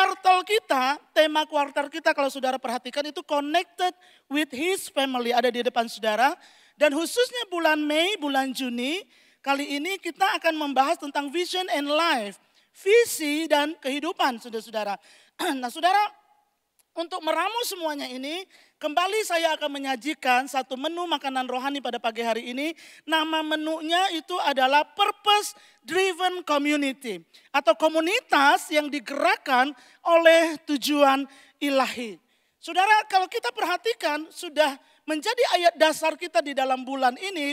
kuartal kita, tema kuartal kita kalau saudara perhatikan itu connected with his family, ada di depan saudara. Dan khususnya bulan Mei, bulan Juni, kali ini kita akan membahas tentang vision and life. Visi dan kehidupan, saudara-saudara. Nah saudara, untuk meramu semuanya ini, kembali saya akan menyajikan satu menu makanan rohani pada pagi hari ini. Nama menunya itu adalah Purpose Driven Community. Atau komunitas yang digerakkan oleh tujuan ilahi. Saudara, kalau kita perhatikan sudah menjadi ayat dasar kita di dalam bulan ini.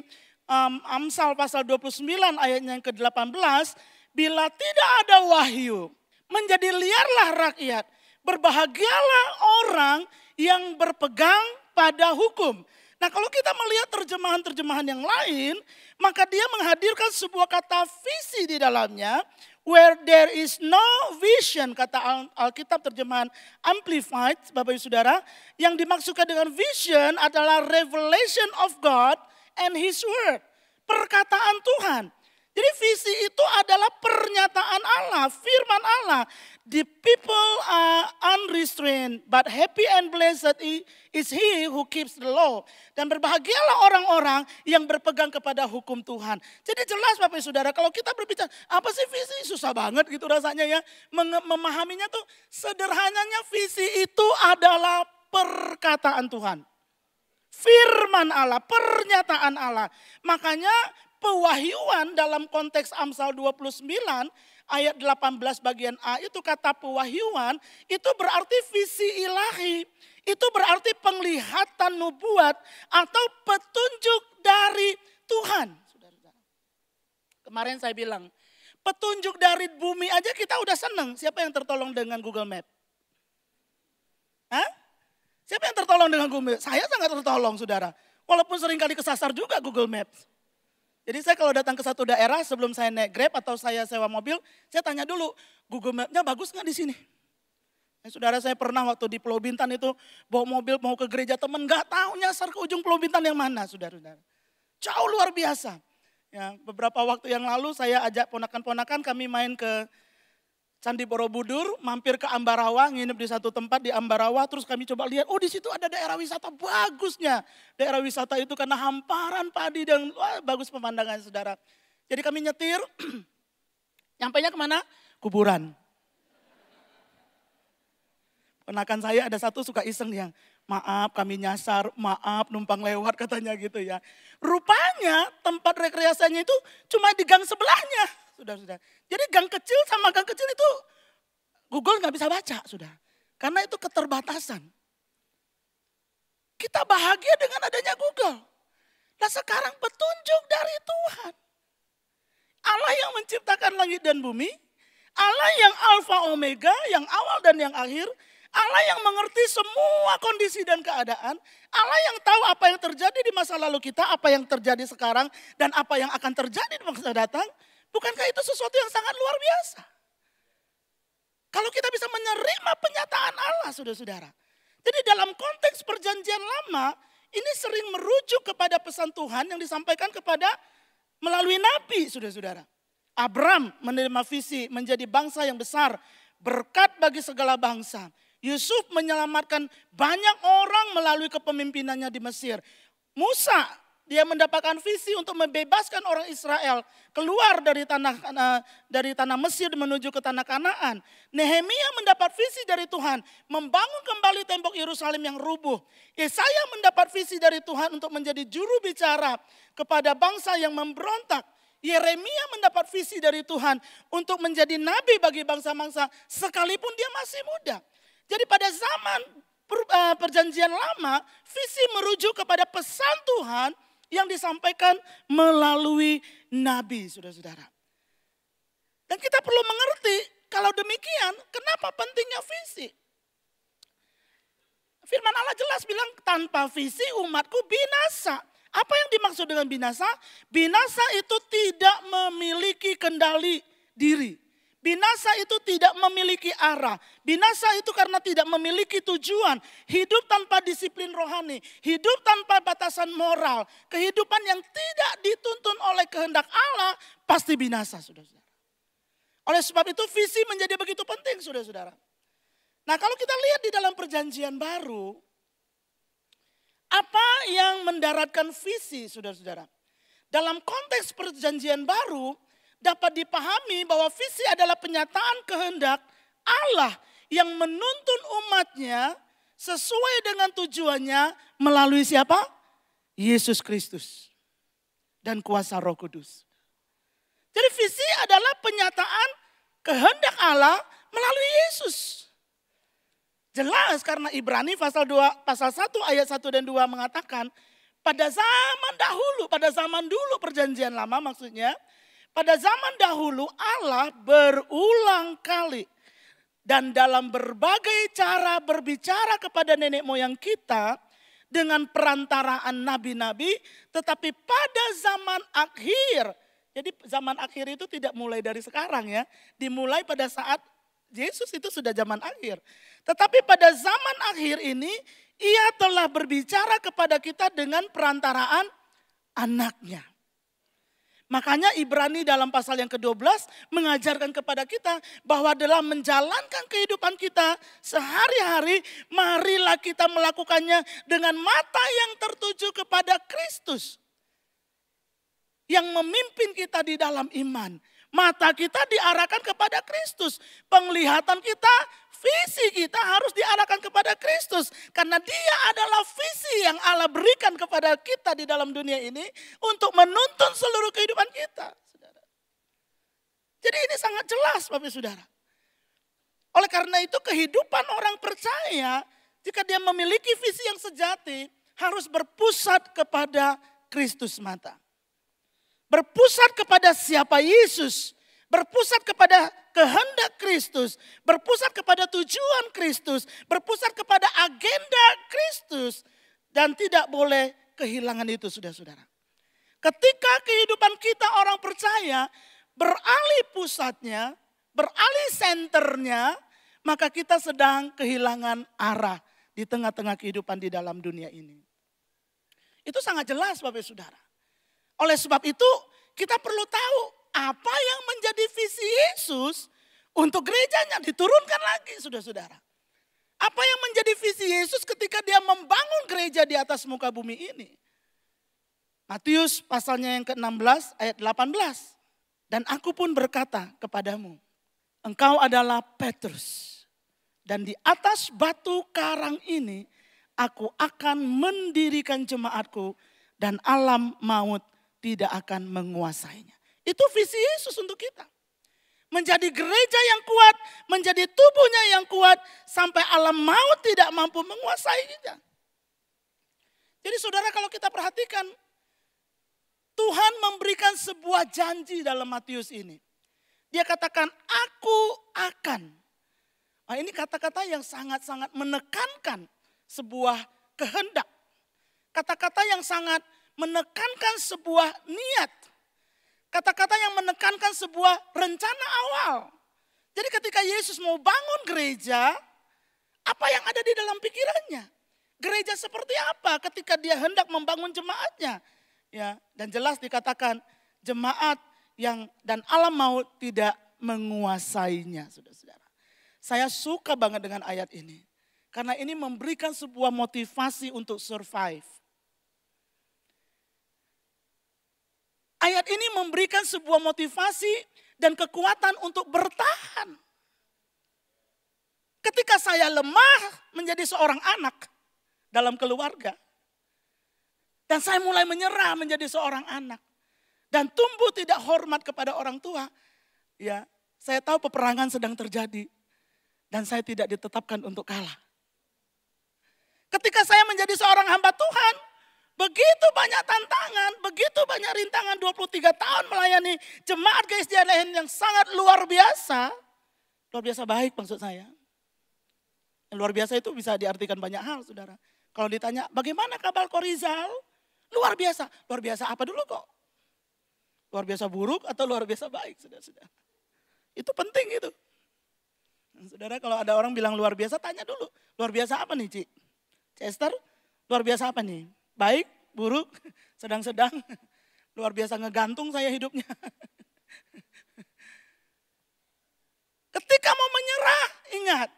Amsal pasal 29 ayatnya yang ke-18. Bila tidak ada wahyu, menjadi liarlah rakyat. Berbahagialah orang yang berpegang pada hukum. Nah kalau kita melihat terjemahan-terjemahan yang lain, maka dia menghadirkan sebuah kata visi di dalamnya. Where there is no vision, kata Alkitab terjemahan Amplified, Bapak Ibu Saudara. Yang dimaksudkan dengan vision adalah revelation of God and His word. Perkataan Tuhan. Jadi visi itu adalah pernyataan Allah, firman Allah. The people are unrestrained, but happy and blessed is he who keeps the law. Dan berbahagialah orang-orang yang berpegang kepada hukum Tuhan. Jadi jelas Bapak Ibu Saudara, kalau kita berbicara, apa sih visi? Susah banget gitu rasanya ya. Memahaminya tuh sederhananya visi itu adalah perkataan Tuhan. Firman Allah, pernyataan Allah. Makanya pewahyuan dalam konteks Amsal 29 ayat 18 bagian A itu kata pewahyuan itu berarti visi ilahi. Itu berarti penglihatan nubuat atau petunjuk dari Tuhan. Kemarin saya bilang petunjuk dari bumi aja kita udah seneng. Siapa yang tertolong dengan Google Map? Hah? Siapa yang tertolong dengan Google Map? Saya sangat tertolong saudara. Walaupun seringkali kesasar juga Google Maps. Jadi saya kalau datang ke satu daerah sebelum saya naik Grab atau saya sewa mobil, saya tanya dulu, Google Map-nya bagus nggak di sini? Ya, saudara saya pernah waktu di Pulau Bintan itu bawa mobil mau ke gereja teman, nggak tahu nyasar ke ujung Pulau Bintan yang mana, saudara-saudara. Jauh luar biasa. Ya, beberapa waktu yang lalu saya ajak ponakan-ponakan kami main ke Candi Borobudur, mampir ke Ambarawa, nginep di satu tempat di Ambarawa, terus kami coba lihat, oh di situ ada daerah wisata bagusnya. Daerah wisata itu karena hamparan padi dan bagus pemandangan saudara. Jadi kami nyetir, nyampainya kemana? Kuburan. Ponakan saya ada satu suka iseng yang, maaf kami nyasar, maaf numpang lewat katanya gitu ya. Rupanya tempat rekreasinya itu cuma di gang sebelahnya. Sudah. Jadi gang kecil sama gang kecil itu Google nggak bisa baca, sudah. Karena itu keterbatasan. Kita bahagia dengan adanya Google. Nah sekarang petunjuk dari Tuhan. Allah yang menciptakan langit dan bumi. Allah yang alfa omega, yang awal dan yang akhir. Allah yang mengerti semua kondisi dan keadaan. Allah yang tahu apa yang terjadi di masa lalu kita, apa yang terjadi sekarang, dan apa yang akan terjadi di masa datang. Bukankah itu sesuatu yang sangat luar biasa? Kalau kita bisa menerima penyataan Allah, saudara-saudara. Jadi dalam konteks perjanjian lama, ini sering merujuk kepada pesan Tuhan yang disampaikan kepada melalui nabi, saudara-saudara. Abram menerima visi menjadi bangsa yang besar, berkat bagi segala bangsa. Yusuf menyelamatkan banyak orang melalui kepemimpinannya di Mesir. Musa, dia mendapatkan visi untuk membebaskan orang Israel keluar dari tanah Mesir menuju ke tanah Kanaan. Nehemia mendapat visi dari Tuhan membangun kembali tembok Yerusalem yang rubuh. Yesaya mendapat visi dari Tuhan untuk menjadi juru bicara kepada bangsa yang memberontak. Yeremia mendapat visi dari Tuhan untuk menjadi nabi bagi bangsa-bangsa sekalipun dia masih muda. Jadi pada zaman perjanjian lama, visi merujuk kepada pesan Tuhan yang disampaikan melalui nabi, saudara-saudara. Dan kita perlu mengerti, kalau demikian, kenapa pentingnya visi? Firman Allah jelas bilang, tanpa visi umatku binasa. Apa yang dimaksud dengan binasa? Binasa itu tidak memiliki kendali diri. Binasa itu tidak memiliki arah. Binasa itu karena tidak memiliki tujuan. Hidup tanpa disiplin rohani. Hidup tanpa batasan moral. Kehidupan yang tidak dituntun oleh kehendak Allah pasti binasa, saudara-saudara. Oleh sebab itu visi menjadi begitu penting, saudara-saudara. Nah kalau kita lihat di dalam perjanjian baru, apa yang mendaratkan visi saudara-saudara? Dalam konteks perjanjian baru dapat dipahami bahwa visi adalah penyataan kehendak Allah yang menuntun umatnya sesuai dengan tujuannya melalui siapa? Yesus Kristus dan kuasa Roh Kudus. Jadi visi adalah penyataan kehendak Allah melalui Yesus. Jelas karena Ibrani pasal 1 ayat 1 dan 2 mengatakan pada zaman dulu perjanjian lama maksudnya, pada zaman dahulu Allah berulang kali dan dalam berbagai cara berbicara kepada nenek moyang kita dengan perantaraan nabi-nabi, tetapi pada zaman akhir. Jadi zaman akhir itu tidak mulai dari sekarang ya, dimulai pada saat Yesus itu sudah zaman akhir. Tetapi pada zaman akhir ini ia telah berbicara kepada kita dengan perantaraan anaknya. Makanya Ibrani dalam pasal yang ke-12 mengajarkan kepada kita bahwa dalam menjalankan kehidupan kita sehari-hari, marilah kita melakukannya dengan mata yang tertuju kepada Kristus. Yang memimpin kita di dalam iman. Mata kita diarahkan kepada Kristus. Penglihatan kita, visi kita harus diarahkan kepada Kristus. Karena dia adalah visi yang Allah berikan kepada kita di dalam dunia ini untuk menuntun seluruh kehidupan kita. Saudara. Jadi ini sangat jelas Bapak Saudara. Oleh karena itu kehidupan orang percaya jika dia memiliki visi yang sejati harus berpusat kepada Kristus mata. Berpusat kepada siapa Yesus, berpusat kepada kehendak Kristus, berpusat kepada tujuan Kristus, berpusat kepada agenda Kristus. Dan tidak boleh kehilangan itu saudara-saudara. Ketika kehidupan kita orang percaya beralih pusatnya, beralih senternya, maka kita sedang kehilangan arah di tengah-tengah kehidupan di dalam dunia ini. Itu sangat jelas Bapak Saudara. Oleh sebab itu kita perlu tahu apa yang menjadi visi Yesus untuk gerejanya diturunkan lagi saudara-saudara. Apa yang menjadi visi Yesus ketika dia membangun gereja di atas muka bumi ini. Matius pasalnya yang ke-16 ayat 18. Dan aku pun berkata kepadamu, engkau adalah Petrus. Dan di atas batu karang ini aku akan mendirikan jemaatku dan alam maut tidak akan menguasainya. Itu visi Yesus untuk kita. Menjadi gereja yang kuat, menjadi tubuhnya yang kuat, sampai alam maut tidak mampu menguasai kita. Jadi saudara kalau kita perhatikan, Tuhan memberikan sebuah janji dalam Matius ini. Dia katakan, aku akan. Nah, ini kata-kata yang sangat-sangat menekankan sebuah kehendak. Kata-kata yang sangat menekankan sebuah niat. Kata-kata yang menekankan sebuah rencana awal. Jadi ketika Yesus mau bangun gereja, apa yang ada di dalam pikirannya? Gereja seperti apa ketika dia hendak membangun jemaatnya? Ya, dan jelas dikatakan jemaat yang dan alam maut tidak menguasainya, saudara-saudara. Saya suka banget dengan ayat ini. Karena ini memberikan sebuah motivasi untuk survive. Ayat ini memberikan sebuah motivasi dan kekuatan untuk bertahan. Ketika saya lemah menjadi seorang anak dalam keluarga. Dan saya mulai menyerah menjadi seorang anak. Dan tumbuh tidak hormat kepada orang tua. Ya, saya tahu peperangan sedang terjadi. Dan saya tidak ditetapkan untuk kalah. Ketika saya menjadi seorang hamba Tuhan, begitu banyak tantangan, begitu banyak rintangan, 23 tahun melayani jemaat GSJLN yang sangat luar biasa. Luar biasa baik maksud saya. Luar biasa itu bisa diartikan banyak hal saudara. Kalau ditanya bagaimana kabar Korizal? Luar biasa. Luar biasa apa dulu kok? Luar biasa buruk atau luar biasa baik saudara-saudara? Itu penting itu. Saudara kalau ada orang bilang luar biasa tanya dulu. Luar biasa apa nih Ci? Esther, luar biasa apa nih? Baik, buruk, sedang-sedang. Luar biasa ngegantung saya hidupnya. Ketika mau menyerah, ingat.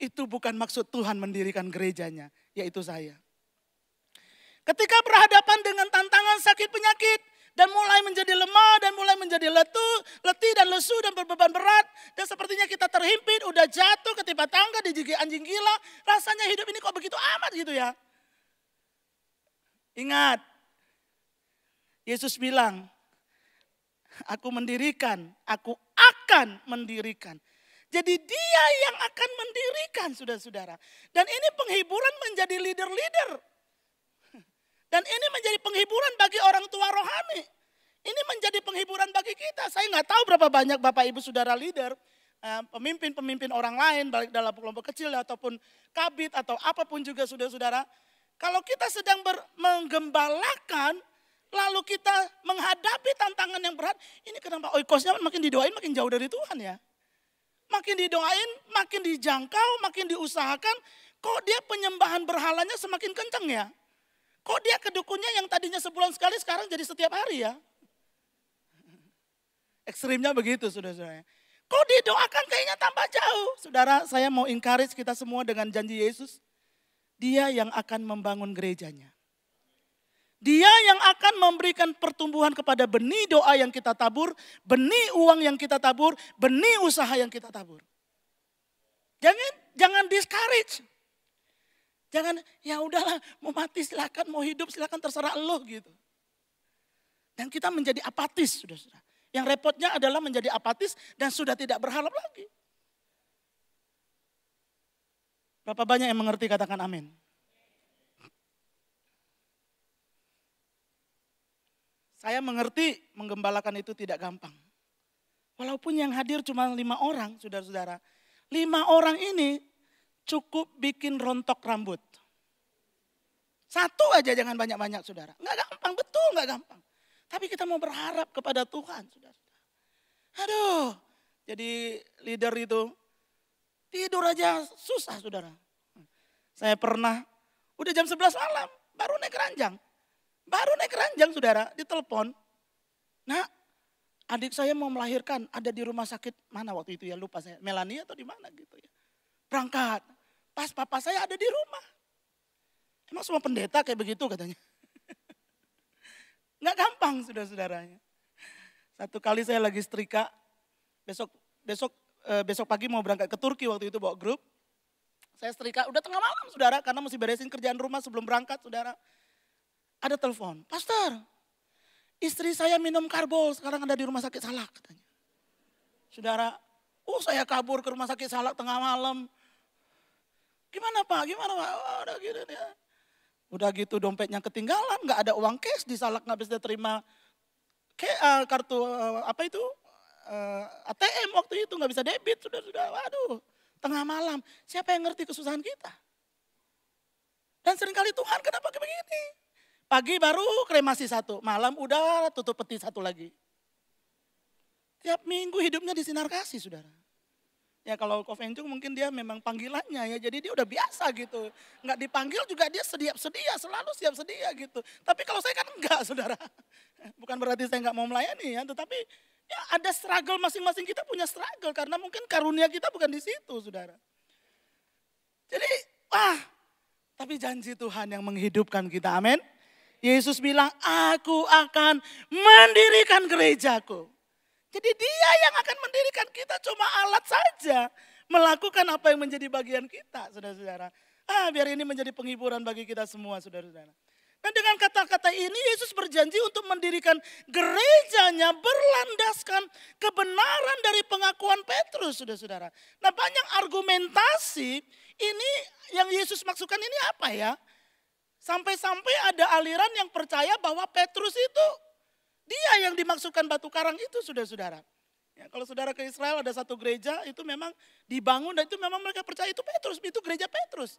itu bukan maksud Tuhan mendirikan gerejanya, yaitu saya. Ketika berhadapan dengan tantangan sakit penyakit dan mulai menjadi lemah dan mulai menjadi letih dan lesu dan berbeban berat. Dan sepertinya kita terhimpit, udah jatuh ketimpa tangga, digigit anjing gila. Rasanya hidup ini kok begitu amat gitu ya. Ingat, Yesus bilang, aku mendirikan, aku akan mendirikan. Jadi dia yang akan mendirikan saudara-saudara. Dan ini penghiburan menjadi leader-leader. Dan ini menjadi penghiburan bagi orang tua rohani. Ini menjadi penghiburan bagi kita. Saya nggak tahu berapa banyak Bapak Ibu Saudara leader, pemimpin-pemimpin orang lain, baik dalam kelompok kecil ataupun kabit atau apapun juga saudara-saudara. Kalau kita sedang menggembalakan, lalu kita menghadapi tantangan yang berat, ini kenapa oikosnya makin didoain makin jauh dari Tuhan ya. Makin didoain, makin dijangkau, makin diusahakan, kok dia penyembahan berhalanya semakin kencang ya. Kok dia kedukunnya yang tadinya sebulan sekali sekarang jadi setiap hari ya. Ekstrimnya begitu saudara-saudara. Kok didoakan kayaknya tambah jauh. Saudara, saya mau encourage kita semua dengan janji Yesus. Dia yang akan membangun gerejanya. Dia yang akan memberikan pertumbuhan kepada benih doa yang kita tabur, benih uang yang kita tabur, benih usaha yang kita tabur. Jangan discourage. Jangan, ya udahlah, mau mati silakan, mau hidup silakan, terserah lo gitu. Dan kita menjadi apatis, saudara-saudara. Yang repotnya adalah menjadi apatis dan sudah tidak berharap lagi. Berapa banyak yang mengerti, katakan amin. Saya mengerti menggembalakan itu tidak gampang. Walaupun yang hadir cuma 5 orang, saudara-saudara. 5 orang ini cukup bikin rontok rambut. 1 aja, jangan banyak-banyak saudara. Enggak gampang, betul enggak gampang. Tapi kita mau berharap kepada Tuhan saudara. Aduh, jadi leader itu tidur aja susah saudara. Saya pernah, udah jam 11 malam, baru naik ranjang. Saudara, ditelepon. Nah, adik saya mau melahirkan, ada di rumah sakit mana waktu itu ya, lupa saya. Melania atau di mana gitu ya. Berangkat. Pas papa saya ada di rumah. Emang semua pendeta kayak begitu katanya. Nggak gampang saudara-saudaranya. Satu kali saya lagi setrika. Besok pagi mau berangkat ke Turki waktu itu bawa grup. Saya setrika udah tengah malam saudara. Karena mesti beresin kerjaan rumah sebelum berangkat saudara. Ada telepon. Pastor, istri saya minum karbol sekarang ada di rumah sakit Salak katanya. Saudara, saya kabur ke rumah sakit Salak tengah malam. Gimana Pak? Udah gitu dia. Udah gitu dompetnya ketinggalan, nggak ada uang cash di Salak, nggak bisa terima kartu ATM waktu itu nggak bisa debit, sudah. Waduh, tengah malam. Siapa yang ngerti kesusahan kita? Dan seringkali Tuhan kenapa kayak begini? Pagi baru kremasi 1, malam udah tutup peti 1 lagi. Tiap minggu hidupnya di sinar kasih saudara. Ya kalau Kof Encung mungkin dia memang panggilannya ya, jadi dia udah biasa gitu. Nggak dipanggil juga dia sedia, selalu siap sedia gitu. Tapi kalau saya kan enggak saudara. Bukan berarti saya nggak mau melayani ya, tetapi ya ada struggle, masing-masing kita punya struggle. Karena mungkin karunia kita bukan di situ saudara. Jadi tapi janji Tuhan yang menghidupkan kita, amin. Yesus bilang, aku akan mendirikan gerejaku. Jadi dia yang akan mendirikan, kita cuma alat saja melakukan apa yang menjadi bagian kita, saudara-saudara. Biar ini menjadi penghiburan bagi kita semua, saudara-saudara. Dan dengan kata-kata ini Yesus berjanji untuk mendirikan gerejanya berlandaskan kebenaran dari pengakuan Petrus, saudara-saudara. Nah banyak argumentasi ini yang Yesus maksudkan ini apa ya? Sampai-sampai ada aliran yang percaya bahwa Petrus itu dia yang dimaksudkan batu karang itu saudara-saudara. Ya, kalau saudara ke Israel ada satu gereja itu memang dibangun dan itu memang mereka percaya itu Petrus, itu gereja Petrus.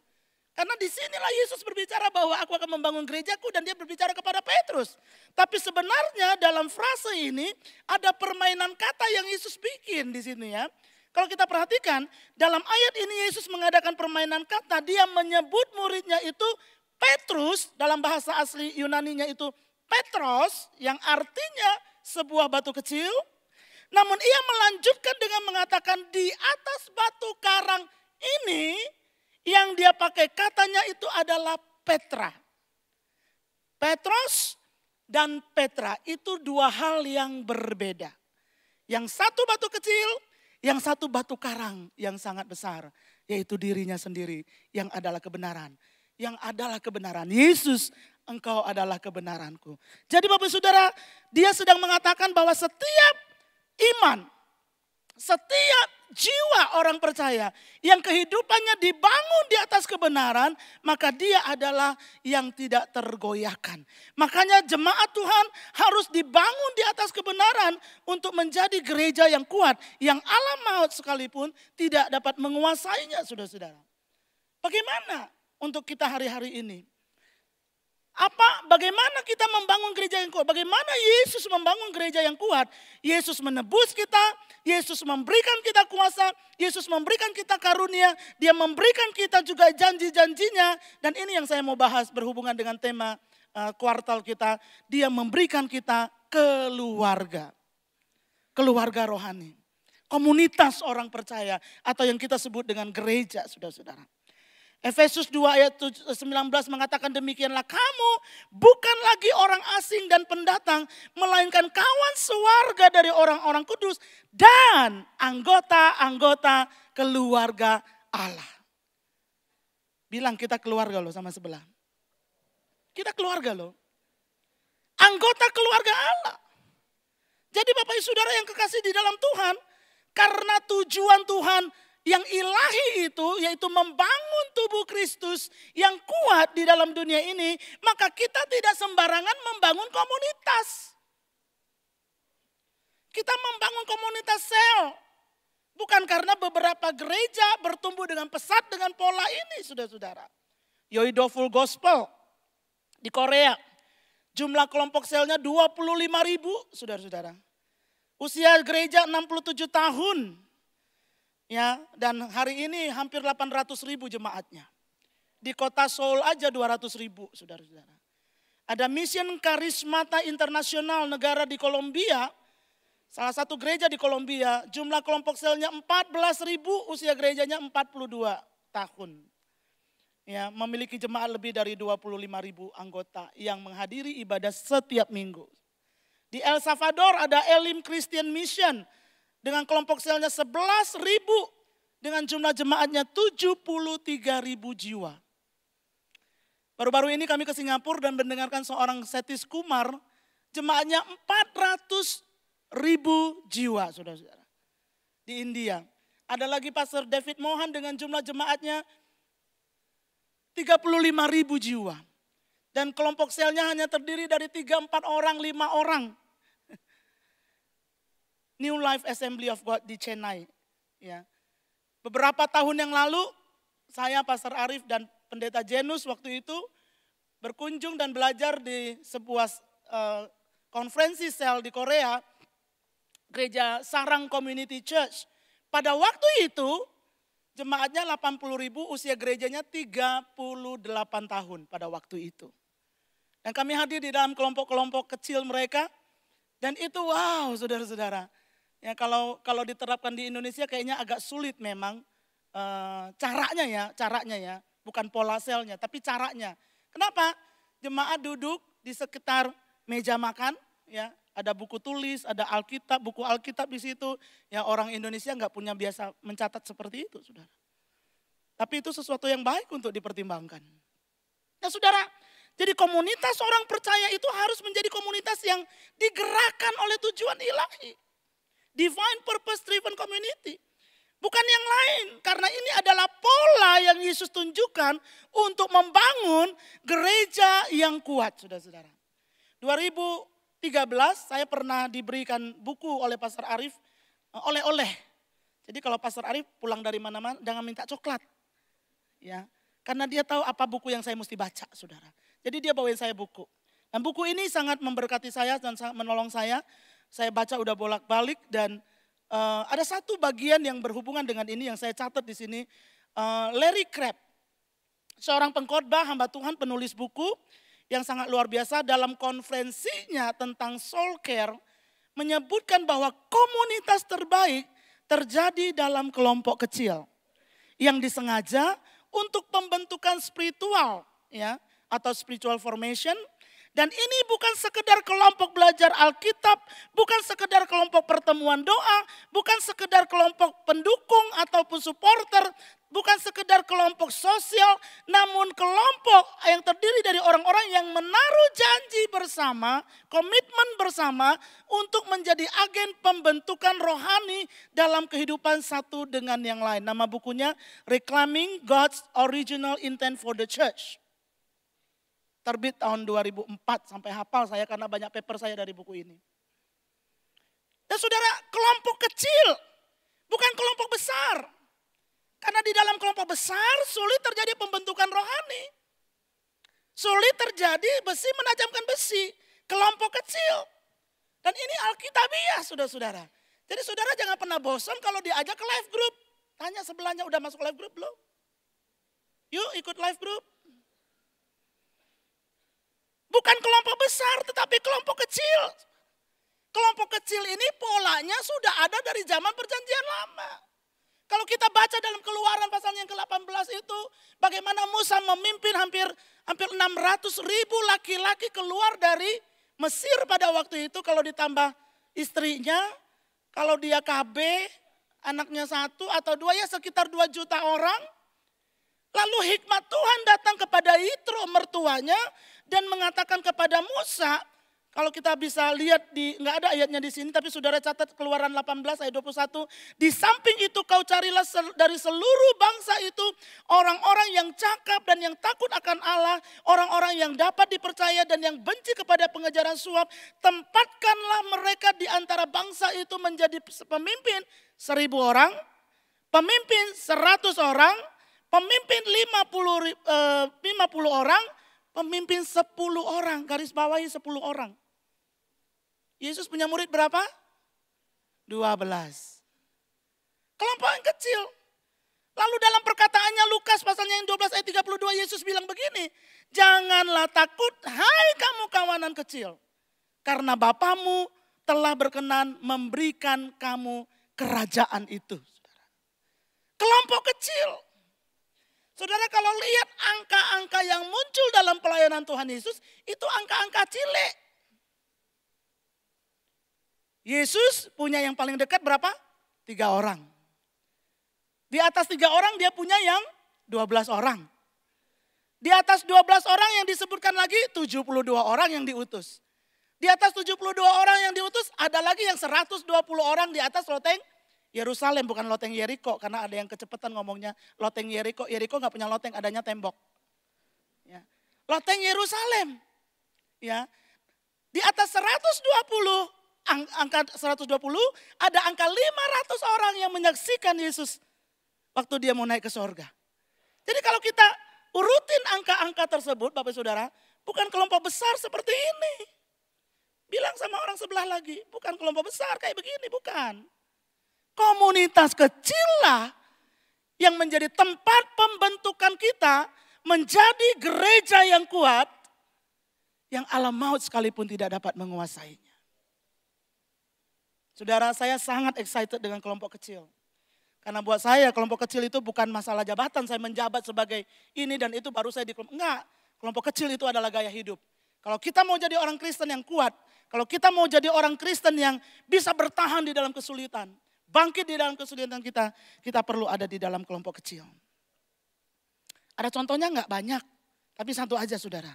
Karena disinilah Yesus berbicara bahwa aku akan membangun gerejaku dan dia berbicara kepada Petrus. Tapi sebenarnya dalam frase ini ada permainan kata yang Yesus bikin di sini ya. Kalau kita perhatikan dalam ayat ini Yesus mengadakan permainan kata, dia menyebut muridnya itu Petrus, dalam bahasa asli Yunaninya itu Petros, yang artinya sebuah batu kecil. Namun ia melanjutkan dengan mengatakan di atas batu karang ini yang dia pakai katanya itu adalah Petra. Petros dan Petra itu dua hal yang berbeda. Yang satu batu kecil, yang satu batu karang yang sangat besar. Yaitu dirinya sendiri yang adalah kebenaran. Yang adalah kebenaran. Yesus, engkau adalah kebenaranku. Jadi Bapak Saudara, dia sedang mengatakan bahwa setiap iman, setiap jiwa orang percaya yang kehidupannya dibangun di atas kebenaran, maka dia adalah yang tidak tergoyahkan. Makanya jemaat Tuhan harus dibangun di atas kebenaran untuk menjadi gereja yang kuat, yang alam maut sekalipun tidak dapat menguasainya, saudara-saudara. Bagaimana untuk kita hari-hari ini? Bagaimana kita membangun gereja yang kuat? Bagaimana Yesus membangun gereja yang kuat? Yesus menebus kita, Yesus memberikan kita kuasa, Yesus memberikan kita karunia, dia memberikan kita juga janji-janjinya. Dan ini yang saya mau bahas berhubungan dengan tema kuartal kita. Dia memberikan kita keluarga. Keluarga rohani. Komunitas orang percaya atau yang kita sebut dengan gereja, saudara-saudara. Efesus 2 ayat 19 mengatakan demikianlah kamu bukan lagi orang asing dan pendatang, melainkan kawan sewarga dari orang-orang kudus dan anggota-anggota keluarga Allah. Bilang kita keluarga loh sama sebelah. Kita keluarga loh. Anggota keluarga Allah. Jadi Bapak Ibu Saudara yang kekasih di dalam Tuhan, karena tujuan Tuhan yang ilahi itu yaitu membangun tubuh Kristus yang kuat di dalam dunia ini, maka kita tidak sembarangan membangun komunitas. Kita membangun komunitas sel. Bukan karena beberapa gereja bertumbuh dengan pesat dengan pola ini, saudara-saudara. Yoido-Full Gospel di Korea. Jumlah kelompok selnya 25.000, saudara-saudara. Usia gereja 67 tahun. Ya, dan hari ini hampir 800.000 jemaatnya. Di kota Seoul aja 200.000, saudara-saudara. Ada Mission Karismata Internasional negara di Kolombia. Salah satu gereja di Kolombia, jumlah kelompok selnya 14.000, usia gerejanya 42 tahun. Ya, memiliki jemaat lebih dari 25.000 anggota yang menghadiri ibadah setiap minggu. Di El Salvador ada Elim Christian Mission dengan kelompok selnya 11.000 dengan jumlah jemaatnya 73.000 jiwa. Baru-baru ini kami ke Singapura dan mendengarkan seorang Setis Kumar, jemaatnya 400.000 jiwa, saudara-saudara. Di India. Ada lagi Pastor David Mohan dengan jumlah jemaatnya 35.000 jiwa. Dan kelompok selnya hanya terdiri dari 3-4 orang, 5 orang. New Life Assembly of God di Chennai. Ya. Beberapa tahun yang lalu, saya, Pastor Arif dan Pendeta Jenus waktu itu berkunjung dan belajar di sebuah konferensi sel di Korea, gereja Sarang Community Church. Pada waktu itu, jemaatnya 80.000, usia gerejanya 38 tahun pada waktu itu. Dan kami hadir di dalam kelompok-kelompok kecil mereka. Dan itu wow, saudara-saudara. Ya, kalau diterapkan di Indonesia kayaknya agak sulit memang caranya ya, bukan pola selnya, tapi caranya. Kenapa? Jemaat duduk di sekitar meja makan, ya, ada buku tulis, ada Alkitab, buku Alkitab di situ. Ya, orang Indonesia nggak punya biasa mencatat seperti itu, saudara. Tapi itu sesuatu yang baik untuk dipertimbangkan. Nah, saudara, jadi komunitas orang percaya itu harus menjadi komunitas yang digerakkan oleh tujuan ilahi. Divine Purpose Driven Community. Bukan yang lain. Karena ini adalah pola yang Yesus tunjukkan untuk membangun gereja yang kuat, saudara-saudara. 2013 saya pernah diberikan buku oleh Pastor Arif, oleh-oleh. Jadi kalau Pastor Arif pulang dari mana-mana jangan minta coklat. Ya, karena dia tahu apa buku yang saya mesti baca, saudara. Jadi dia bawain saya buku. Dan buku ini sangat memberkati saya dan sangat menolong saya. Saya baca udah bolak-balik dan ada satu bagian yang berhubungan dengan ini yang saya catat di sini. Larry Crabb, seorang pengkhotbah hamba Tuhan penulis buku yang sangat luar biasa dalam konferensinya tentang soul care menyebutkan bahwa komunitas terbaik terjadi dalam kelompok kecil. yang disengaja untuk pembentukan spiritual, ya, atau spiritual formation. Dan ini bukan sekedar kelompok belajar Alkitab, bukan sekedar kelompok pertemuan doa, bukan sekedar kelompok pendukung ataupun supporter, bukan sekedar kelompok sosial, namun kelompok yang terdiri dari orang-orang yang menaruh janji bersama, komitmen bersama untuk menjadi agen pembentukan rohani dalam kehidupan satu dengan yang lain. Nama bukunya Reclaiming God's Original Intent for the Church. Terbit tahun 2004, sampai hafal saya karena banyak paper saya dari buku ini. Dan saudara, kelompok kecil, bukan kelompok besar. Karena di dalam kelompok besar sulit terjadi pembentukan rohani. Sulit terjadi besi menajamkan besi, kelompok kecil. Dan ini alkitabiah saudara-saudara. Jadi saudara jangan pernah bosan kalau diajak ke live group. Tanya sebelahnya, udah masuk live group belum? Yuk ikut live group. Bukan kelompok besar tetapi kelompok kecil. Kelompok kecil ini polanya sudah ada dari zaman perjanjian lama. Kalau kita baca dalam Keluaran pasal yang ke-18 itu, bagaimana Musa memimpin hampir 600.000 laki-laki keluar dari Mesir pada waktu itu, kalau ditambah istrinya, kalau dia KB, anaknya 1 atau 2, ya sekitar 2 juta orang. Lalu hikmat Tuhan datang kepada Yitro mertuanya dan mengatakan kepada Musa, kalau kita bisa lihat nggak ada ayatnya di sini, tapi saudara catat Keluaran 18 ayat 21. Di samping itu kau carilah dari seluruh bangsa itu orang-orang yang cakap dan yang takut akan Allah, orang-orang yang dapat dipercaya dan yang benci kepada pengejaran suap. Tempatkanlah mereka di antara bangsa itu menjadi pemimpin 1.000 orang, pemimpin 100 orang, pemimpin 50 orang, pemimpin 10 orang, garis bawahi 10 orang. Yesus punya murid berapa? 12. Kelompok yang kecil. Lalu dalam perkataannya Lukas pasalnya yang 12 ayat 32 Yesus bilang begini. Janganlah takut hai kamu kawanan kecil. Karena Bapamu telah berkenan memberikan kamu kerajaan itu. Kelompok kecil. Saudara kalau lihat angka-angka yang muncul dalam pelayanan Tuhan Yesus, itu angka-angka cilik. Yesus punya yang paling dekat berapa? 3 orang. Di atas 3 orang dia punya yang 12 orang. Di atas 12 orang yang disebutkan lagi 72 orang yang diutus. Di atas 72 orang yang diutus ada lagi yang 120 orang di atas loteng Yerusalem, bukan loteng Yeriko, karena ada yang kecepatan ngomongnya loteng Yeriko. Yeriko nggak punya loteng, adanya tembok. Ya. Loteng Yerusalem. Ya. Di atas 120, angka 120, ada angka 500 orang yang menyaksikan Yesus waktu dia mau naik ke sorga. Jadi kalau kita urutin angka-angka tersebut, Bapak Saudara, bukan kelompok besar seperti ini. Bilang sama orang sebelah lagi, bukan kelompok besar kayak begini, bukan. Komunitas kecil lah yang menjadi tempat pembentukan kita menjadi gereja yang kuat, yang alam maut sekalipun tidak dapat menguasainya. Saudara, saya sangat excited dengan kelompok kecil. Karena buat saya kelompok kecil itu bukan masalah jabatan, saya menjabat sebagai ini dan itu baru saya di kelompok. Enggak, kelompok kecil itu adalah gaya hidup. Kalau kita mau jadi orang Kristen yang kuat, kalau kita mau jadi orang Kristen yang bisa bertahan di dalam kesulitan, bangkit di dalam kesulitan kita perlu ada di dalam kelompok kecil. Ada contohnya enggak banyak, tapi satu aja saudara.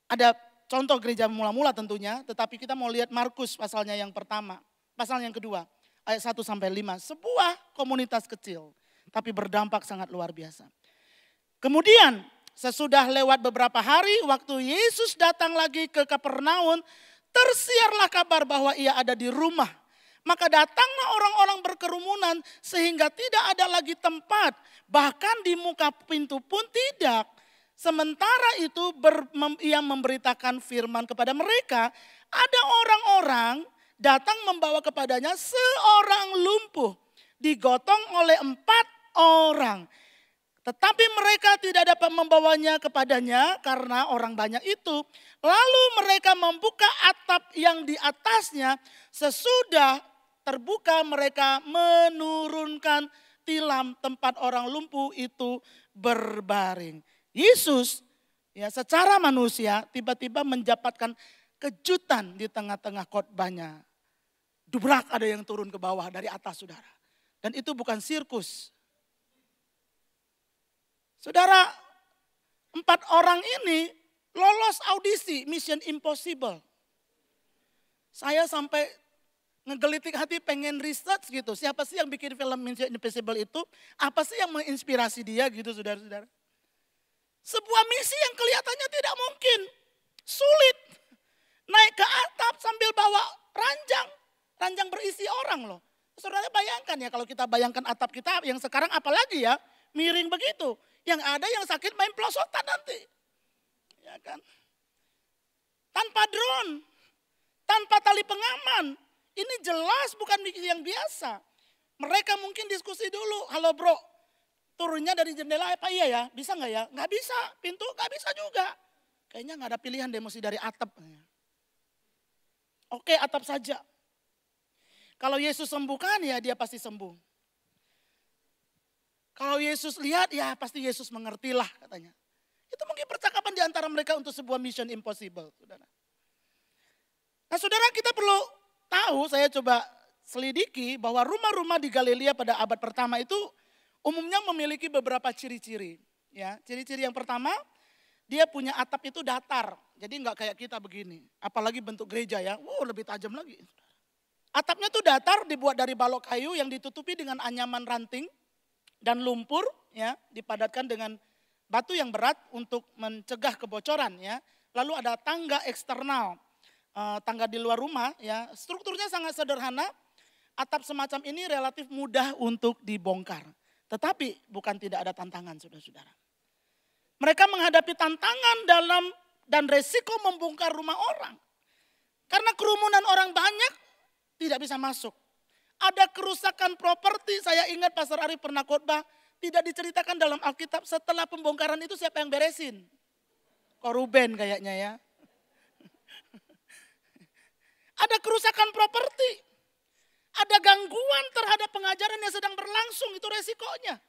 Ada contoh gereja mula-mula tentunya, tetapi kita mau lihat Markus pasalnya yang pertama. Pasal yang kedua, ayat 1-5. Sebuah komunitas kecil, tapi berdampak sangat luar biasa. Kemudian sesudah lewat beberapa hari, waktu Yesus datang lagi ke Kapernaum, tersiarlah kabar bahwa ia ada di rumah. Maka datanglah orang-orang berkerumunan sehingga tidak ada lagi tempat. Bahkan di muka pintu pun tidak. Sementara itu ia memberitakan firman kepada mereka. Ada orang-orang datang membawa kepadanya seorang lumpuh, digotong oleh 4 orang. Tetapi mereka tidak dapat membawanya kepadanya karena orang banyak itu. Lalu mereka membuka atap yang di atasnya. Sesudah terbuka mereka menurunkan tilam tempat orang lumpuh itu berbaring. Yesus ya secara manusia tiba-tiba mendapatkan kejutan di tengah-tengah khotbahnya. Dubrak ada yang turun ke bawah dari atas saudara. Dan itu bukan sirkus. Saudara, 4 orang ini lolos audisi Mission Impossible. Saya sampai ngegelitik hati pengen research gitu. Siapa sih yang bikin film Mission Impossible itu? Apa sih yang menginspirasi dia gitu saudara-saudara. Sebuah misi yang kelihatannya tidak mungkin. Sulit. Naik ke atap sambil bawa ranjang. Ranjang berisi orang loh. Saudara bayangkan ya kalau kita bayangkan atap kita yang sekarang apalagi ya. Miring begitu. Yang ada yang sakit main pelosotan nanti. Ya kan. Tanpa drone. Tanpa tali pengaman. Ini jelas bukan misi yang biasa. Mereka mungkin diskusi dulu. Halo bro, turunnya dari jendela apa iya ya? Bisa nggak ya? Nggak bisa. Pintu nggak bisa juga. Kayaknya nggak ada pilihan deh mesti dari atap. Oke atap saja. Kalau Yesus sembuhkan ya dia pasti sembuh. Kalau Yesus lihat ya pasti Yesus mengertilah katanya. Itu mungkin percakapan di antara mereka untuk sebuah mission impossible. Saudara. Nah saudara kita perlu tahu, saya coba selidiki bahwa rumah-rumah di Galilea pada abad pertama itu umumnya memiliki beberapa ciri-ciri. Ya, ciri-ciri yang pertama dia punya atap itu datar. Jadi enggak kayak kita begini. Apalagi bentuk gereja ya, lebih tajam lagi. Atapnya tuh datar dibuat dari balok kayu yang ditutupi dengan anyaman ranting dan lumpur ya, dipadatkan dengan batu yang berat untuk mencegah kebocoran ya. Lalu ada tangga eksternal, tangga di luar rumah ya. Strukturnya sangat sederhana. Atap semacam ini relatif mudah untuk dibongkar. Tetapi bukan tidak ada tantangan saudara-saudara. Mereka menghadapi tantangan dan resiko membongkar rumah orang. Karena kerumunan orang banyak tidak bisa masuk. Ada kerusakan properti, saya ingat Pastor Arif pernah khotbah, tidak diceritakan dalam Alkitab setelah pembongkaran itu siapa yang beresin. Koruben kayaknya ya. Ada kerusakan properti. Ada gangguan terhadap pengajaran yang sedang berlangsung, itu resikonya.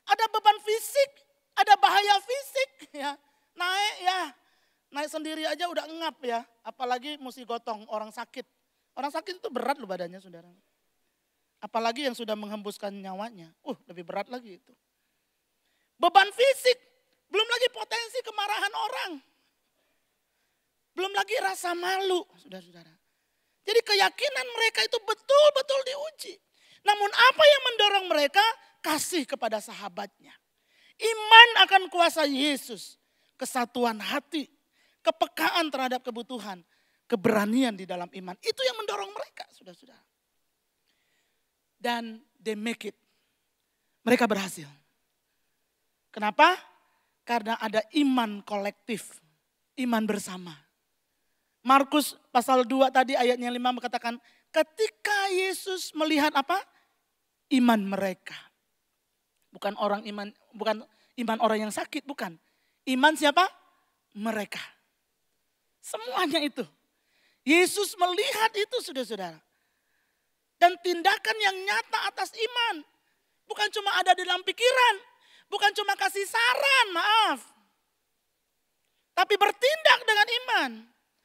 Ada beban fisik, ada bahaya fisik. Ya. Naik sendiri aja udah ngap ya. Apalagi mesti gotong orang sakit. Orang sakit itu berat loh badannya saudara. Apalagi yang sudah menghembuskan nyawanya. Lebih berat lagi itu. Beban fisik, belum lagi potensi kemarahan orang. Belum lagi rasa malu saudara-saudara. Jadi keyakinan mereka itu betul-betul diuji. Namun apa yang mendorong mereka? Kasih kepada sahabatnya. Iman akan kuasa Yesus. Kesatuan hati. Kepekaan terhadap kebutuhan. Keberanian di dalam iman. Itu yang mendorong mereka saudara-saudara. Dan they make it. Mereka berhasil. Kenapa? Karena ada iman kolektif. Iman bersama. Markus pasal 2 tadi ayatnya 5 mengatakan. Ketika Yesus melihat apa? Iman mereka. Bukan iman orang yang sakit, bukan. Iman siapa? Mereka. Semuanya itu. Yesus melihat itu saudara-saudara. Dan tindakan yang nyata atas iman. Bukan cuma ada di dalam pikiran. Bukan cuma kasih saran, maaf. Tapi bertindak dengan iman.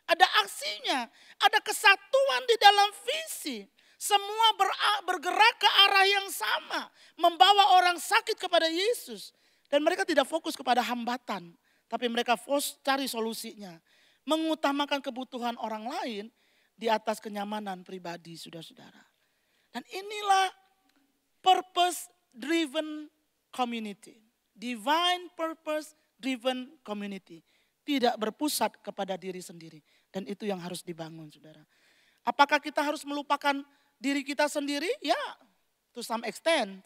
Ada aksinya. Ada kesatuan di dalam visi. Semua bergerak ke arah yang sama. Membawa orang sakit kepada Yesus. Dan mereka tidak fokus kepada hambatan. Tapi mereka fokus cari solusinya. Mengutamakan kebutuhan orang lain di atas kenyamanan pribadi saudara-saudara. Dan inilah purpose driven community. Divine purpose driven community. Tidak berpusat kepada diri sendiri. Dan itu yang harus dibangun saudara. Apakah kita harus melupakan diri kita sendiri? Ya, to some extent.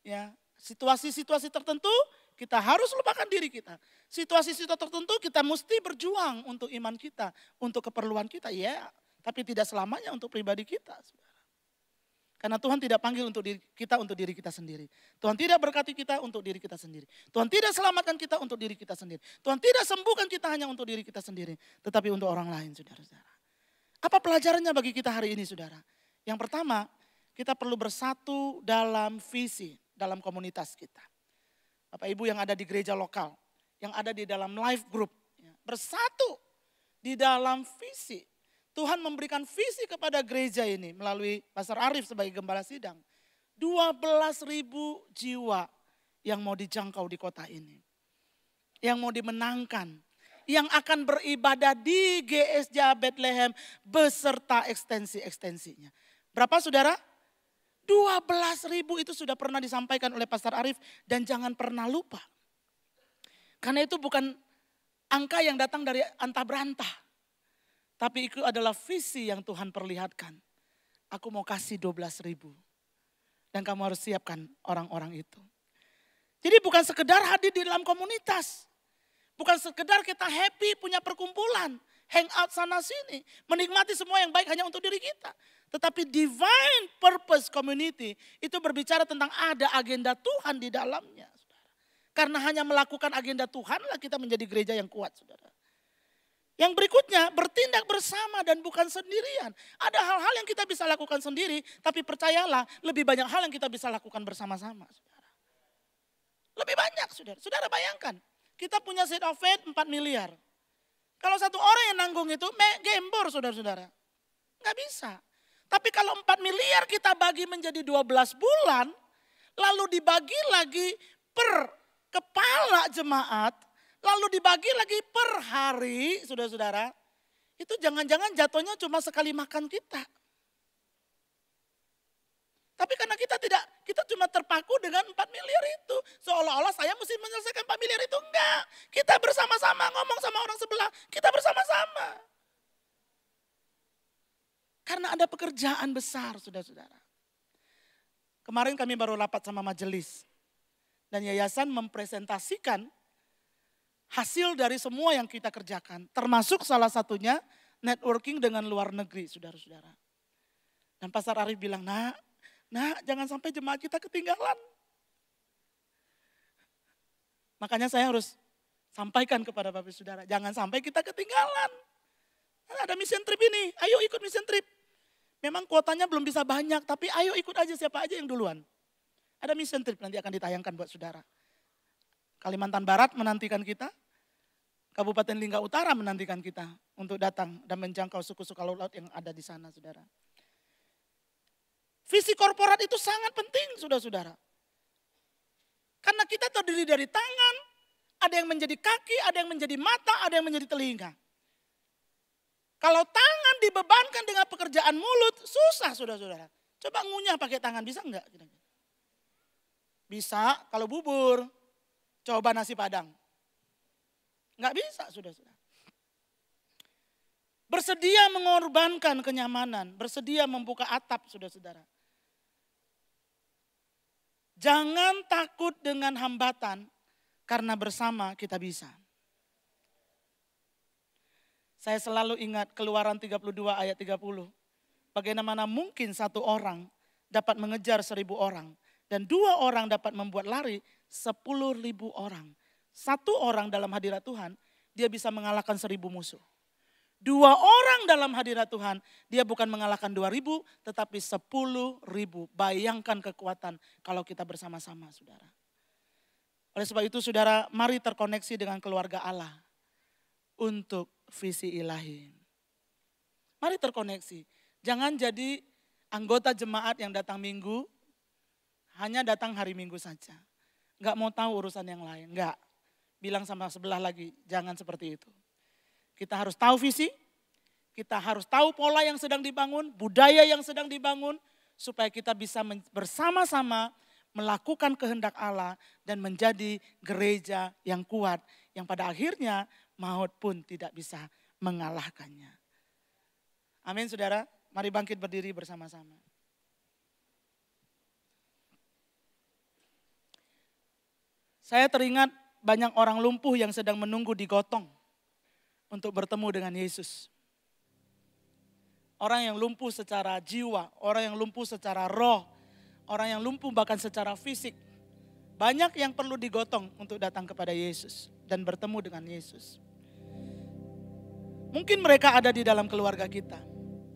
Ya, situasi-situasi tertentu kita harus lupakan diri kita. Situasi-situasi tertentu kita mesti berjuang untuk iman kita, untuk keperluan kita. Ya, tapi tidak selamanya untuk pribadi kita. Saudara. Karena Tuhan tidak panggil untuk diri kita sendiri. Tuhan tidak berkati kita untuk diri kita sendiri. Tuhan tidak selamatkan kita untuk diri kita sendiri. Tuhan tidak sembuhkan kita hanya untuk diri kita sendiri. Tetapi untuk orang lain saudara-saudara. Apa pelajarannya bagi kita hari ini saudara? Yang pertama, kita perlu bersatu dalam visi. dalam komunitas kita. Bapak Ibu yang ada di gereja lokal, yang ada di dalam life group, bersatu di dalam visi. Tuhan memberikan visi kepada gereja ini melalui Pastor Arif sebagai gembala sidang. 12.000 jiwa yang mau dijangkau di kota ini. Yang mau dimenangkan. Yang akan beribadah di GSJ Bethlehem beserta ekstensi-ekstensinya. Berapa saudara? 12.000 itu sudah pernah disampaikan oleh Pastor Arif dan jangan pernah lupa. Karena itu bukan angka yang datang dari antah berantah. Tapi itu adalah visi yang Tuhan perlihatkan. Aku mau kasih 12.000. Dan kamu harus siapkan orang-orang itu. Jadi bukan sekedar hadir di dalam komunitas. Bukan sekedar kita happy punya perkumpulan. Hang out sana sini. Menikmati semua yang baik hanya untuk diri kita. Tetapi divine purpose community itu berbicara tentang ada agenda Tuhan di dalamnya. Saudara. Karena hanya melakukan agenda Tuhanlah kita menjadi gereja yang kuat, saudara. Yang berikutnya bertindak bersama dan bukan sendirian. Ada hal-hal yang kita bisa lakukan sendiri, tapi percayalah lebih banyak hal yang kita bisa lakukan bersama-sama. Saudara. Lebih banyak saudara. Saudara bayangkan, kita punya seed of faith 4 miliar. Kalau satu orang yang nanggung itu gembor saudara-saudara. Nggak bisa. Tapi kalau 4 miliar kita bagi menjadi 12 bulan, lalu dibagi lagi per kepala jemaat, lalu dibagi lagi per hari, saudara-saudara. Itu jangan-jangan jatuhnya cuma sekali makan kita. Tapi karena kita cuma terpaku dengan 4 miliar itu. Seolah-olah saya mesti menyelesaikan 4 miliar itu. Enggak. Kita bersama-sama ngomong sama orang sebelah. Kita bersama-sama. Karena ada pekerjaan besar, saudara-saudara. Kemarin kami baru rapat sama majelis. Dan yayasan mempresentasikan hasil dari semua yang kita kerjakan. Termasuk salah satunya networking dengan luar negeri, saudara-saudara. Dan Pastor Arif bilang, nak jangan sampai jemaat kita ketinggalan. Makanya saya harus sampaikan kepada Bapak Saudara, jangan sampai kita ketinggalan. Ada mission trip ini, ayo ikut mission trip. Memang kuotanya belum bisa banyak, tapi ayo ikut aja siapa aja yang duluan. Ada mission trip nanti akan ditayangkan buat saudara. Kalimantan Barat menantikan kita, Kabupaten Lingga Utara menantikan kita untuk datang dan menjangkau suku-suku laut yang ada di sana, saudara. Visi korporat itu sangat penting, saudara-saudara. Karena kita terdiri dari tangan, ada yang menjadi kaki, ada yang menjadi mata, ada yang menjadi telinga. Kalau tangan dibebankan dengan pekerjaan mulut, susah, saudara-saudara. Coba ngunyah pakai tangan, bisa enggak? Bisa kalau bubur. Coba nasi padang. Enggak bisa, saudara-saudara. Bersedia mengorbankan kenyamanan, bersedia membuka atap, saudara-saudara. Jangan takut dengan hambatan, karena bersama kita bisa. Saya selalu ingat Keluaran 32 ayat 30. Bagaimana mungkin satu orang dapat mengejar 1.000 orang. Dan 2 orang dapat membuat lari 10.000 orang. 1 orang dalam hadirat Tuhan, dia bisa mengalahkan 1.000 musuh. 2 orang dalam hadirat Tuhan, dia bukan mengalahkan 2.000, tetapi 10.000. Bayangkan kekuatan kalau kita bersama-sama, saudara. Oleh sebab itu, saudara, mari terkoneksi dengan keluarga Allah untuk visi ilahi. Mari terkoneksi. Jangan jadi anggota jemaat yang datang minggu, hanya datang hari Minggu saja. Enggak mau tahu urusan yang lain, enggak. Bilang sama sebelah lagi, jangan seperti itu. Kita harus tahu visi, kita harus tahu pola yang sedang dibangun, budaya yang sedang dibangun, supaya kita bisa bersama-sama melakukan kehendak Allah dan menjadi gereja yang kuat, yang pada akhirnya maut pun tidak bisa mengalahkannya. Amin, saudara. Mari bangkit berdiri bersama-sama. Saya teringat banyak orang lumpuh yang sedang menunggu di gotong untuk bertemu dengan Yesus. Orang yang lumpuh secara jiwa, orang yang lumpuh secara roh, orang yang lumpuh bahkan secara fisik. Banyak yang perlu digotong untuk datang kepada Yesus dan bertemu dengan Yesus. Mungkin mereka ada di dalam keluarga kita.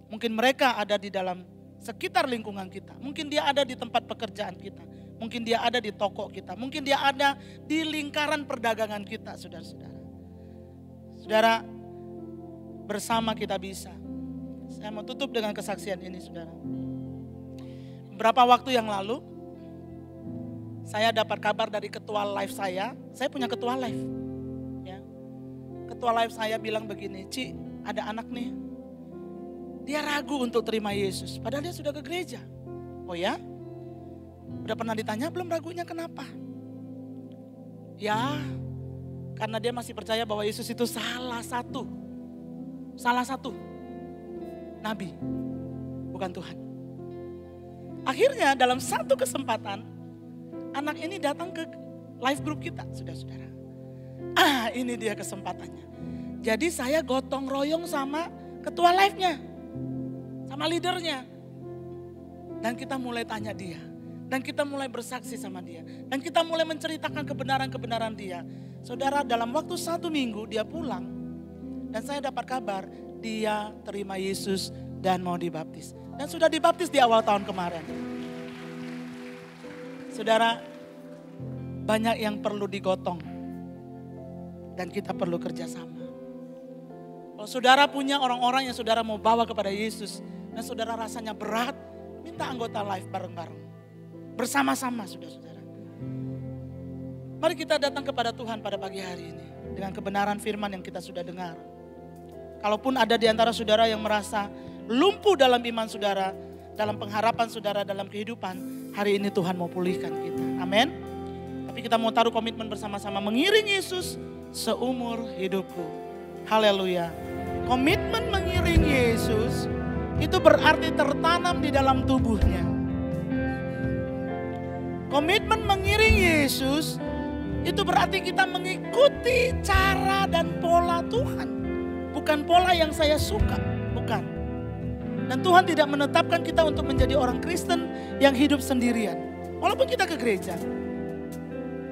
Mungkin mereka ada di dalam sekitar lingkungan kita. Mungkin dia ada di tempat pekerjaan kita. Mungkin dia ada di toko kita. Mungkin dia ada di lingkaran perdagangan kita, saudara-saudara. Saudara, bersama kita bisa. Saya mau tutup dengan kesaksian ini, saudara. Beberapa waktu yang lalu, saya dapat kabar dari ketua live saya. Saya punya ketua live. Ya. Ketua live saya bilang begini, Ci, ada anak nih. Dia ragu untuk terima Yesus. Padahal dia sudah ke gereja. Oh ya? Udah pernah ditanya belum ragunya kenapa? Ya, karena dia masih percaya bahwa Yesus itu salah satu nabi, bukan Tuhan. Akhirnya dalam satu kesempatan, anak ini datang ke live group kita, saudara-saudara. Ini dia kesempatannya. Jadi saya gotong royong sama ketua live-nya, sama leadernya. Dan kita mulai tanya dia. Dan kita mulai bersaksi sama dia. Dan kita mulai menceritakan kebenaran-kebenaran dia. Saudara, dalam waktu 1 minggu dia pulang. Dan saya dapat kabar dia terima Yesus dan mau dibaptis. Dan sudah dibaptis di awal tahun kemarin. Saudara, banyak yang perlu digotong. Dan kita perlu kerjasama. Kalau saudara punya orang-orang yang saudara mau bawa kepada Yesus. Dan saudara rasanya berat, minta anggota live bareng-bareng. Bersama-sama, saudara-saudara. Mari kita datang kepada Tuhan pada pagi hari ini. Dengan kebenaran firman yang kita sudah dengar. Kalaupun ada di antara saudara yang merasa lumpuh dalam iman saudara. Dalam pengharapan saudara dalam kehidupan. Hari ini Tuhan mau pulihkan kita. Amin. Tapi kita mau taruh komitmen bersama-sama. Mengiring Yesus seumur hidupku. Haleluya. Komitmen mengiring Yesus itu berarti tertanam di dalam tubuhnya. Komitmen mengiring Yesus itu berarti kita mengikuti cara dan pola Tuhan. Bukan pola yang saya suka, bukan. Dan Tuhan tidak menetapkan kita untuk menjadi orang Kristen yang hidup sendirian. Walaupun kita ke gereja.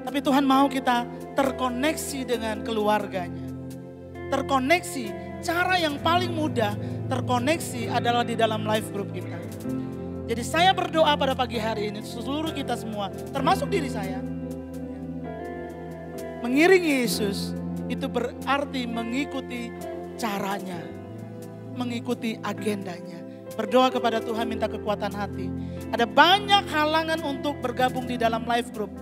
Tapi Tuhan mau kita terkoneksi dengan keluarganya. Terkoneksi, cara yang paling mudah terkoneksi adalah di dalam live group kita. Jadi saya berdoa pada pagi hari ini, seluruh kita semua, termasuk diri saya. Mengiring Yesus itu berarti mengikuti caranya, mengikuti agendanya. Berdoa kepada Tuhan minta kekuatan hati. Ada banyak halangan untuk bergabung di dalam live group.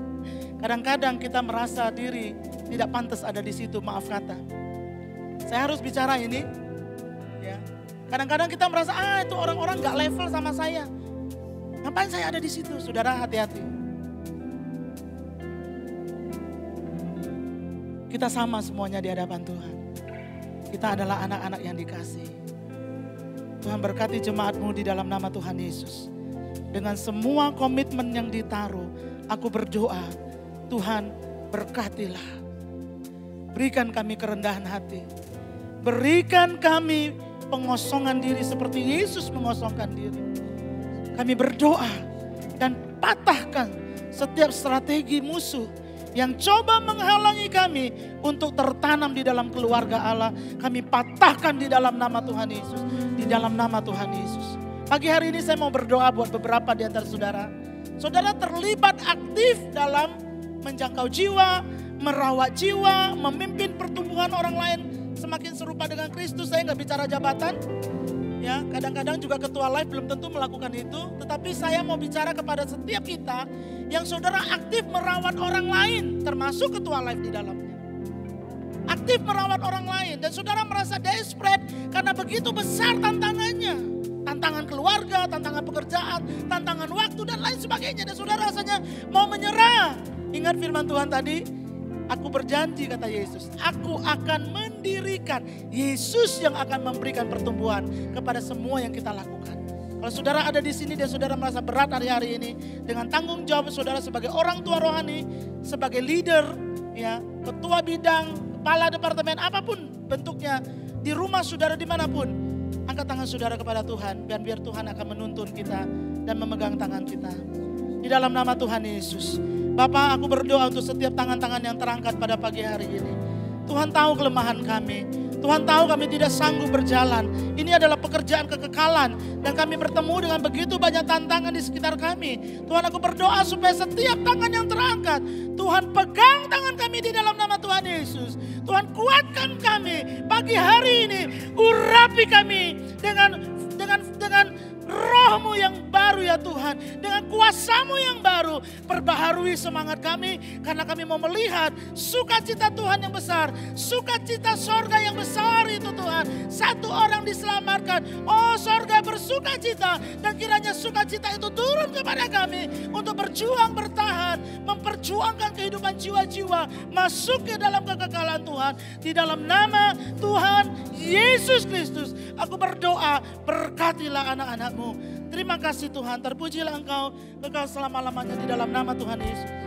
Kadang-kadang kita merasa diri tidak pantas ada di situ, maaf kata. Saya harus bicara ini. Ya. Kadang-kadang kita merasa, itu orang-orang gak level sama saya. Ngapain saya ada di situ? Saudara, hati-hati. Kita sama semuanya di hadapan Tuhan. Kita adalah anak-anak yang dikasihi. Tuhan berkati jemaat-Mu di dalam nama Tuhan Yesus. Dengan semua komitmen yang ditaruh, aku berdoa, Tuhan berkatilah. Berikan kami kerendahan hati. Berikan kami pengosongan diri seperti Yesus mengosongkan diri. Kami berdoa dan patahkan setiap strategi musuh yang coba menghalangi kami untuk tertanam di dalam keluarga Allah. Kami patahkan di dalam nama Tuhan Yesus. Di dalam nama Tuhan Yesus. Pagi hari ini saya mau berdoa buat beberapa di antara saudara. Saudara terlibat aktif dalam menjangkau jiwa, merawat jiwa, memimpin pertumbuhan orang lain semakin serupa dengan Kristus. Saya nggak bicara jabatan. Ya, kadang-kadang juga ketua live belum tentu melakukan itu. Tetapi saya mau bicara kepada setiap kita yang saudara aktif merawat orang lain. Termasuk ketua live di dalamnya. Aktif merawat orang lain. Dan saudara merasa desperate karena begitu besar tantangannya. Tantangan keluarga, tantangan pekerjaan, tantangan waktu dan lain sebagainya. Dan saudara rasanya mau menyerah. Ingat firman Tuhan tadi. Aku berjanji kata Yesus, aku akan mendirikan. Yesus yang akan memberikan pertumbuhan kepada semua yang kita lakukan. Kalau saudara ada di sini dan saudara merasa berat hari-hari ini, dengan tanggung jawab saudara sebagai orang tua rohani, sebagai leader, ya, ketua bidang, kepala departemen, apapun bentuknya, di rumah saudara dimanapun, angkat tangan saudara kepada Tuhan, dan biar Tuhan akan menuntun kita dan memegang tangan kita. Di dalam nama Tuhan Yesus. Bapak, aku berdoa untuk setiap tangan-tangan yang terangkat pada pagi hari ini. Tuhan tahu kelemahan kami. Tuhan tahu kami tidak sanggup berjalan. Ini adalah pekerjaan kekekalan. Dan kami bertemu dengan begitu banyak tantangan di sekitar kami. Tuhan, aku berdoa supaya setiap tangan yang terangkat, Tuhan pegang tangan kami di dalam nama Tuhan Yesus. Tuhan kuatkan kami pagi hari ini. Urapi kami dengan Roh-Mu yang baru ya Tuhan. Dengan kuasa-Mu yang baru. Perbaharui semangat kami. Karena kami mau melihat sukacita Tuhan yang besar. Sukacita sorga yang besar itu Tuhan. Satu orang diselamatkan. Oh, sorga bersukacita. Dan kiranya sukacita itu turun kepada kami. Untuk berjuang, bertahan. Memperjuangkan kehidupan jiwa-jiwa. Masuk ke dalam kekekalan Tuhan. Di dalam nama Tuhan Yesus Kristus. Aku berdoa, berkatilah anak-anak-Mu. Terima kasih Tuhan, terpujilah Engkau, kekal selama-lamanya di dalam nama Tuhan Yesus.